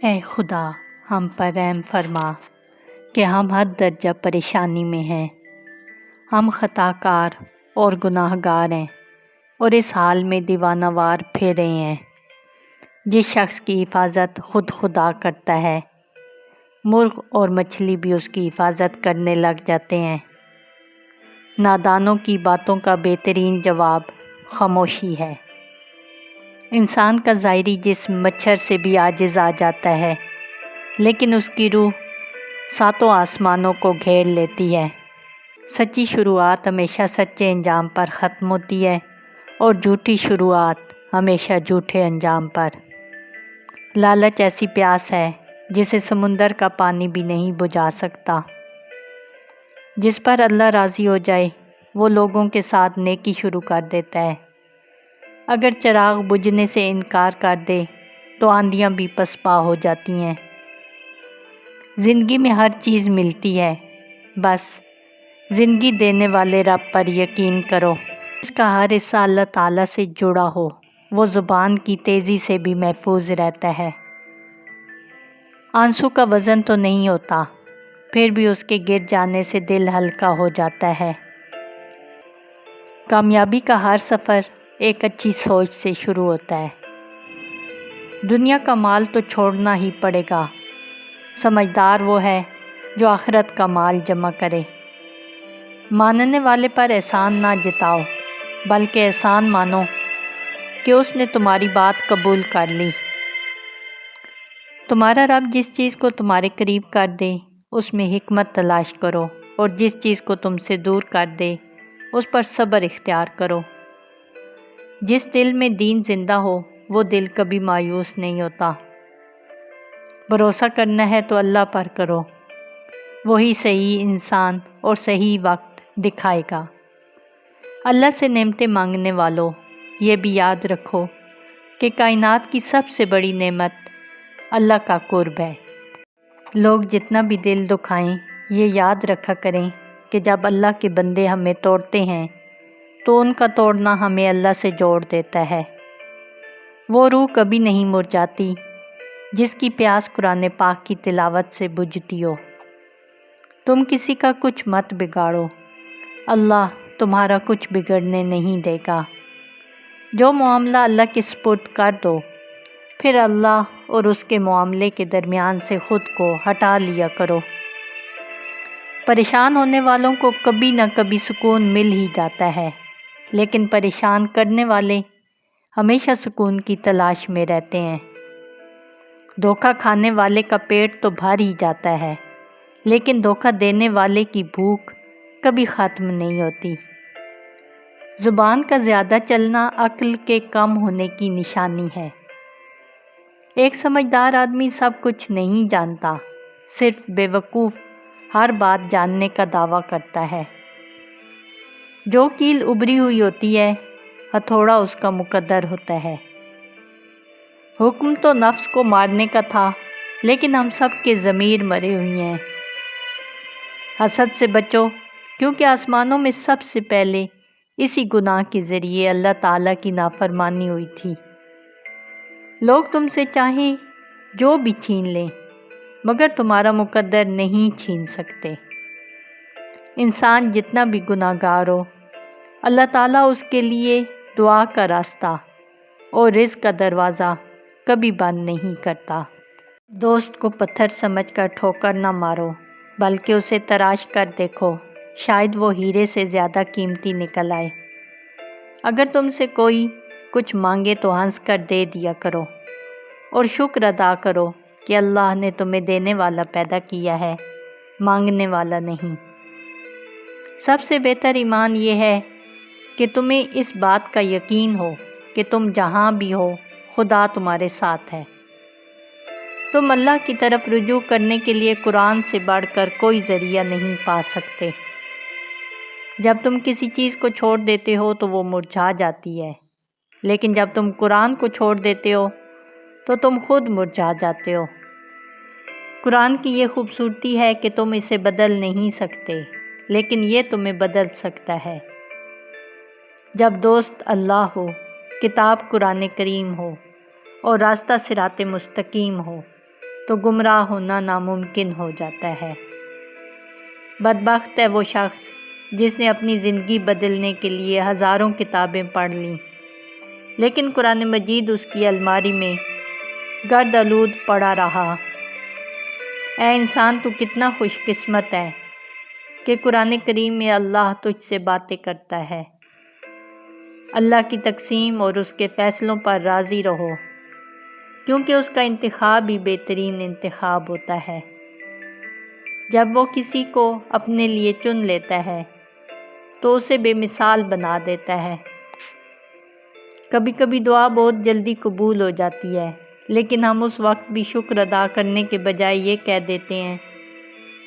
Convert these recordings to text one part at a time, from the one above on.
اے خدا ہم پر رحم فرما کہ ہم حد درجہ پریشانی میں ہیں۔ ہم خطا کار اور گناہ گار ہیں اور اس حال میں دیوانہ وار پھر رہے ہیں۔ جس شخص کی حفاظت خود خدا کرتا ہے، مرغ اور مچھلی بھی اس کی حفاظت کرنے لگ جاتے ہیں۔ نادانوں کی باتوں کا بہترین جواب خاموشی ہے۔ انسان کا ظاہری جسم مچھر سے بھی عاجز آ جاتا ہے، لیکن اس کی روح ساتوں آسمانوں کو گھیر لیتی ہے۔ سچی شروعات ہمیشہ سچے انجام پر ختم ہوتی ہے اور جھوٹی شروعات ہمیشہ جھوٹے انجام پر۔ لالچ ایسی پیاس ہے جسے سمندر کا پانی بھی نہیں بجھا سکتا۔ جس پر اللہ راضی ہو جائے وہ لوگوں کے ساتھ نیکی شروع کر دیتا ہے۔ اگر چراغ بجھنے سے انکار کر دے تو آندیاں بھی پسپا ہو جاتی ہیں۔ زندگی میں ہر چیز ملتی ہے، بس زندگی دینے والے رب پر یقین کرو۔ اس کا ہر حصہ اللہ تعالیٰ سے جڑا ہو، وہ زبان کی تیزی سے بھی محفوظ رہتا ہے۔ آنسو کا وزن تو نہیں ہوتا، پھر بھی اس کے گر جانے سے دل ہلکا ہو جاتا ہے۔ کامیابی کا ہر سفر ایک اچھی سوچ سے شروع ہوتا ہے۔ دنیا کا مال تو چھوڑنا ہی پڑے گا۔ سمجھدار وہ ہے جو آخرت کا مال جمع کرے۔ ماننے والے پر احسان نہ جتاؤ، بلکہ احسان مانو کہ اس نے تمہاری بات قبول کر لی۔ تمہارا رب جس چیز کو تمہارے قریب کر دے اس میں حکمت تلاش کرو، اور جس چیز کو تم سے دور کر دے اس پر صبر اختیار کرو۔ جس دل میں دین زندہ ہو وہ دل کبھی مایوس نہیں ہوتا۔ بھروسہ کرنا ہے تو اللہ پر کرو، وہی صحیح انسان اور صحیح وقت دکھائے گا۔ اللہ سے نعمتیں مانگنے والوں، یہ بھی یاد رکھو کہ کائنات کی سب سے بڑی نعمت اللہ کا قرب ہے۔ لوگ جتنا بھی دل دکھائیں، یہ یاد رکھا کریں کہ جب اللہ کے بندے ہمیں توڑتے ہیں تو ان کا توڑنا ہمیں اللہ سے جوڑ دیتا ہے۔ وہ روح کبھی نہیں مرجھاتی جس کی پیاس قرآن پاک کی تلاوت سے بجھتی ہو۔ تم کسی کا کچھ مت بگاڑو، اللہ تمہارا کچھ بگڑنے نہیں دے گا۔ جو معاملہ اللہ کے سپرد کر دو، پھر اللہ اور اس کے معاملے کے درمیان سے خود کو ہٹا لیا کرو۔ پریشان ہونے والوں کو کبھی نہ کبھی سکون مل ہی جاتا ہے، لیکن پریشان کرنے والے ہمیشہ سکون کی تلاش میں رہتے ہیں۔ دھوکہ کھانے والے کا پیٹ تو بھر ہی جاتا ہے، لیکن دھوکہ دینے والے کی بھوک کبھی ختم نہیں ہوتی۔ زبان کا زیادہ چلنا عقل کے کم ہونے کی نشانی ہے۔ ایک سمجھدار آدمی سب کچھ نہیں جانتا، صرف بے وقوف ہر بات جاننے کا دعویٰ کرتا ہے۔ جو کیل ابری ہوئی ہوتی ہے ہتھوڑا اس کا مقدر ہوتا ہے۔ حکم تو نفس کو مارنے کا تھا، لیکن ہم سب کے ضمیر مرے ہوئے ہیں۔ حسد سے بچو، کیونکہ آسمانوں میں سب سے پہلے اسی گناہ کے ذریعے اللہ تعالیٰ کی نافرمانی ہوئی تھی۔ لوگ تم سے چاہیں جو بھی چھین لیں، مگر تمہارا مقدر نہیں چھین سکتے۔ انسان جتنا بھی گناہ گار ہو، اللہ تعالیٰ اس کے لیے دعا کا راستہ اور رزق کا دروازہ کبھی بند نہیں کرتا۔ دوست کو پتھر سمجھ کر ٹھوکر نہ مارو، بلکہ اسے تراش کر دیکھو، شاید وہ ہیرے سے زیادہ قیمتی نکل آئے۔ اگر تم سے کوئی کچھ مانگے تو ہنس کر دے دیا کرو، اور شکر ادا کرو کہ اللہ نے تمہیں دینے والا پیدا کیا ہے، مانگنے والا نہیں۔ سب سے بہتر ایمان یہ ہے کہ تمہیں اس بات کا یقین ہو کہ تم جہاں بھی ہو خدا تمہارے ساتھ ہے۔ تم اللہ کی طرف رجوع کرنے کے لیے قرآن سے بڑھ کر کوئی ذریعہ نہیں پا سکتے۔ جب تم کسی چیز کو چھوڑ دیتے ہو تو وہ مرجھا جاتی ہے، لیکن جب تم قرآن کو چھوڑ دیتے ہو تو تم خود مرجھا جاتے ہو۔ قرآن کی یہ خوبصورتی ہے کہ تم اسے بدل نہیں سکتے، لیکن یہ تمہیں بدل سکتا ہے۔ جب دوست اللہ ہو، کتاب قرآن کریم ہو اور راستہ صراط مستقیم ہو، تو گمراہ ہونا ناممکن ہو جاتا ہے۔ بدبخت ہے وہ شخص جس نے اپنی زندگی بدلنے کے لیے ہزاروں کتابیں پڑھ لیں، لیکن قرآن مجید اس کی الماری میں گرد آلود پڑا رہا۔ اے انسان، تو کتنا خوش قسمت ہے کہ قرآن کریم میں اللہ تجھ سے باتیں کرتا ہے۔ اللہ کی تقسیم اور اس کے فیصلوں پر راضی رہو، کیونکہ اس کا انتخاب ہی بہترین انتخاب ہوتا ہے۔ جب وہ کسی کو اپنے لیے چن لیتا ہے تو اسے بے مثال بنا دیتا ہے۔ کبھی کبھی دعا بہت جلدی قبول ہو جاتی ہے، لیکن ہم اس وقت بھی شکر ادا کرنے کے بجائے یہ کہہ دیتے ہیں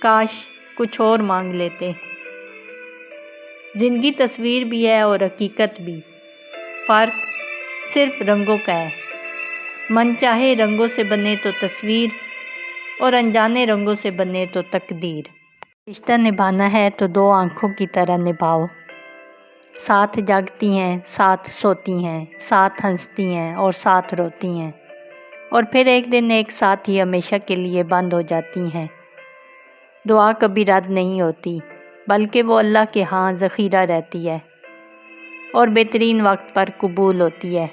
کاش کچھ اور مانگ لیتے۔ زندگی تصویر بھی ہے اور حقیقت بھی، فرق صرف رنگوں کا ہے۔ من چاہے رنگوں سے بنے تو تصویر، اور انجانے رنگوں سے بنے تو تقدیر۔ رشتہ نبھانا ہے تو دو آنکھوں کی طرح نبھاؤ، ساتھ جاگتی ہیں، ساتھ سوتی ہیں، ساتھ ہنستی ہیں اور ساتھ روتی ہیں، اور پھر ایک دن ایک ساتھ ہی ہمیشہ کے لیے بند ہو جاتی ہیں۔ دعا کبھی رد نہیں ہوتی، بلکہ وہ اللہ کے ہاں ذخیرہ رہتی ہے اور بہترین وقت پر قبول ہوتی ہے۔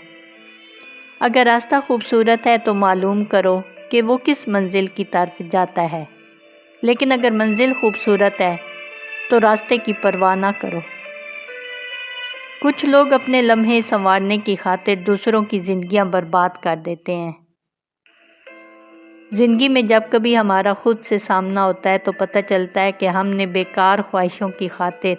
اگر راستہ خوبصورت ہے تو معلوم کرو کہ وہ کس منزل کی طرف جاتا ہے، لیکن اگر منزل خوبصورت ہے تو راستے کی پرواہ نہ کرو۔ کچھ لوگ اپنے لمحے سنوارنے کی خاطر دوسروں کی زندگیاں برباد کر دیتے ہیں۔ زندگی میں جب کبھی ہمارا خود سے سامنا ہوتا ہے تو پتہ چلتا ہے کہ ہم نے بیکار خواہشوں کی خاطر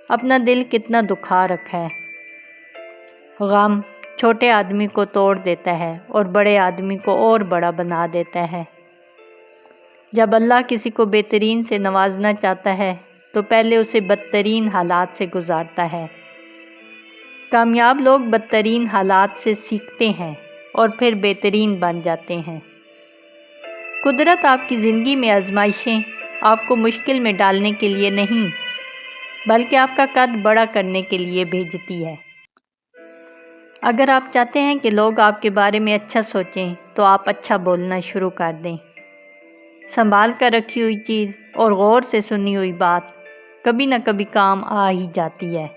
اپنا دل کتنا دکھا رکھا ہے۔ غم چھوٹے آدمی کو توڑ دیتا ہے اور بڑے آدمی کو اور بڑا بنا دیتا ہے۔ جب اللہ کسی کو بہترین سے نوازنا چاہتا ہے تو پہلے اسے بدترین حالات سے گزارتا ہے۔ کامیاب لوگ بدترین حالات سے سیکھتے ہیں اور پھر بہترین بن جاتے ہیں۔ قدرت آپ کی زندگی میں آزمائشیں آپ کو مشکل میں ڈالنے کے لیے نہیں، بلکہ آپ کا قد بڑا کرنے کے لیے بھیجتی ہے۔ اگر آپ چاہتے ہیں کہ لوگ آپ کے بارے میں اچھا سوچیں تو آپ اچھا بولنا شروع کر دیں۔ سنبھال کر رکھی ہوئی چیز اور غور سے سنی ہوئی بات کبھی نہ کبھی کام آ ہی جاتی ہے۔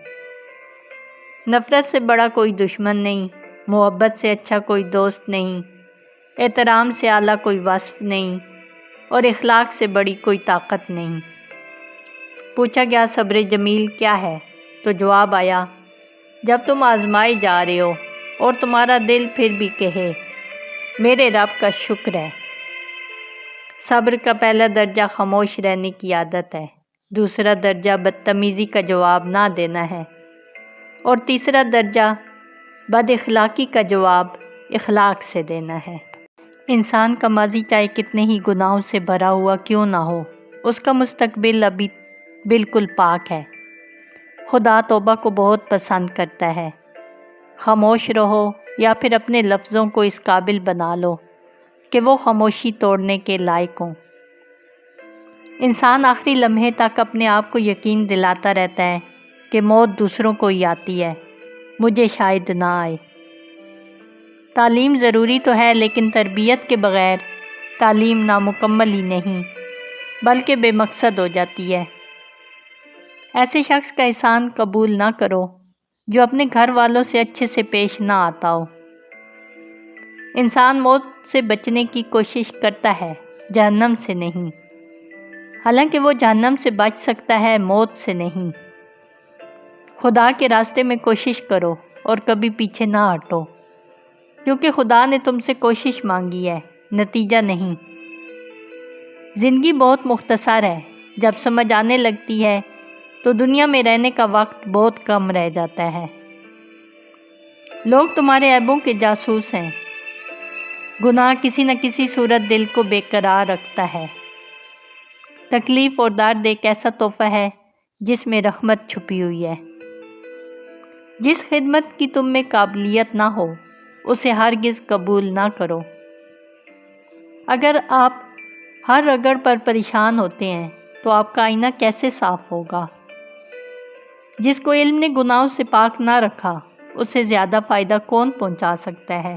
نفرت سے بڑا کوئی دشمن نہیں، محبت سے اچھا کوئی دوست نہیں، احترام سے اعلیٰ کوئی وصف نہیں، اور اخلاق سے بڑی کوئی طاقت نہیں۔ پوچھا گیا صبر جمیل کیا ہے تو جواب آیا، جب تم آزمائے جا رہے ہو اور تمہارا دل پھر بھی کہے میرے رب کا شکر ہے۔ صبر کا پہلا درجہ خاموش رہنے کی عادت ہے، دوسرا درجہ بدتمیزی کا جواب نہ دینا ہے، اور تیسرا درجہ بد اخلاقی کا جواب اخلاق سے دینا ہے۔ انسان کا ماضی چاہے کتنے ہی گناہوں سے بھرا ہوا کیوں نہ ہو، اس کا مستقبل ابھی بالکل پاک ہے۔ خدا توبہ کو بہت پسند کرتا ہے۔ خاموش رہو یا پھر اپنے لفظوں کو اس قابل بنا لو کہ وہ خاموشی توڑنے کے لائق ہوں۔ انسان آخری لمحے تک اپنے آپ کو یقین دلاتا رہتا ہے کہ موت دوسروں کو ہی آتی ہے، مجھے شاید نہ آئے۔ تعلیم ضروری تو ہے، لیکن تربیت کے بغیر تعلیم نامکمل ہی نہیں بلکہ بے مقصد ہو جاتی ہے۔ ایسے شخص کا احسان قبول نہ کرو جو اپنے گھر والوں سے اچھے سے پیش نہ آتا ہو۔ انسان موت سے بچنے کی کوشش کرتا ہے، جہنم سے نہیں، حالانکہ وہ جہنم سے بچ سکتا ہے، موت سے نہیں۔ خدا کے راستے میں کوشش کرو اور کبھی پیچھے نہ ہٹو، کیونکہ خدا نے تم سے کوشش مانگی ہے، نتیجہ نہیں۔ زندگی بہت مختصر ہے، جب سمجھ آنے لگتی ہے تو دنیا میں رہنے کا وقت بہت کم رہ جاتا ہے۔ لوگ تمہارے عیبوں کے جاسوس ہیں۔ گناہ کسی نہ کسی صورت دل کو بے قرار رکھتا ہے۔ تکلیف اور درد ایک ایسا تحفہ ہے جس میں رحمت چھپی ہوئی ہے۔ جس خدمت کی تم میں قابلیت نہ ہو اسے ہرگز قبول نہ کرو۔ اگر آپ ہر رگڑ پر پریشان ہوتے ہیں تو آپ کا آئینہ کیسے صاف ہوگا؟ جس کو علم نے گناہوں سے پاک نہ رکھا اسے زیادہ فائدہ کون پہنچا سکتا ہے؟